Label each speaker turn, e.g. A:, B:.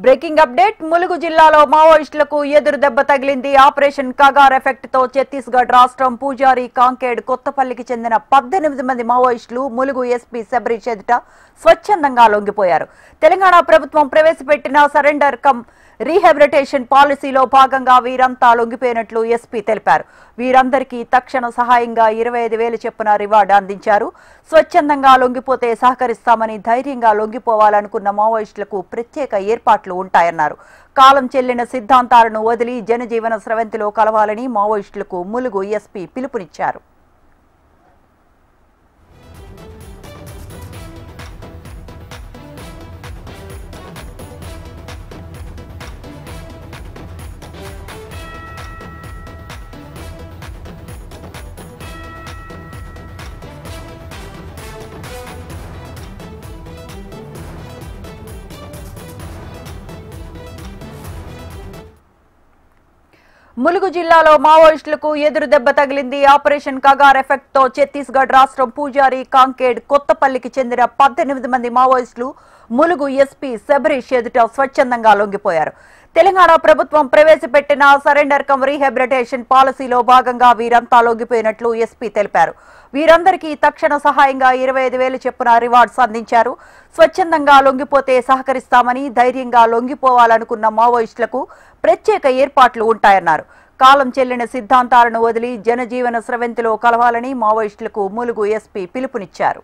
A: Breaking update Mulugu జిల్లాలో మావోయిస్టులకు ఎదురు దెబ్బ తగిలింది. ఆపరేషన్ కగార్ ఎఫెక్ట్ తో ఛత్తీస్గఢ్ రాష్ట్రం పూజారి కాంకేడ్ కొత్తపల్లికి చెందిన 18 మంది మావోయిస్టులు ములుగు ఎస్పీ శబరీష్ ఎదుట స్వచ్ఛందంగా లొంగిపోయారు. తెలంగాణ ప్రభుత్వం ప్రవేశపెట్టిన సరెండర్ కమ్ రీహాబిలిటేషన్ పాలసీలో భాగంగా వీరంతా లొంగిపోయినట్లు ఎస్పీ తెలిపారు. వీరందరికీ తక్షణ సహాయంగా 25,000 చొప్పున రివార్డు అందించారు. స్వచ్ఛందంగా లొంగిపోతే సహకరిస్తామని ధైర్యంగా లొంగిపోవాలనుకున్న మావోయిస్టులకు ప్రత్యేక ఏర్పాట్లు ఉంటాయన్నారు. కాలం చెల్లిన సిద్ధాంతాలను వదిలి జనజీవన స్రవంతిలో కలవాలని మావోయిస్టులకు ములుగు ఎస్పీ పిలుపునిచ్చారు. ములుగు జిల్లాలో మావోయిస్టులకు ఎదురు దెబ్బ తగిలింది. ఆపరేషన్ కగార్ ఎఫెక్ట్ తో ఛత్తీస్గఢ్ రాష్ట్రం పూజారి కాంకేడ్ కొత్తపల్లికి చెందిన 18 మంది మావోయిస్టులు ములుగు ఎస్పీ శబరీష్ ఎదుట స్వచ్ఛందంగా లొంగిపోయారు. తెలంగాణ ప్రభుత్వం ప్రవేశపెట్టిన సరెండర్ కమ్ రీహాబిలిటేషన్ పాలసీలో భాగంగా వీరంతా లొంగిపోయినట్లు ఎస్పీ తెలిపారు. వీరందరికీ తక్షణ సహాయంగా 25,000 చొప్పున రివార్డ్స్ అందించారు. స్వచ్ఛందంగా లొంగిపోతే సహకరిస్తామని ధైర్యంగా లొంగిపోవాలనుకున్న మావోయిస్టులకు ప్రత్యేక ఏర్పాట్లు ఉంటాయన్నారు. కాలం చెల్లిన సిద్ధాంతాలను వదిలి జనజీవన స్రవంతిలో కలవాలని మావోయిస్టులకు ములుగు ఎస్పీ పిలుపునిచ్చారు.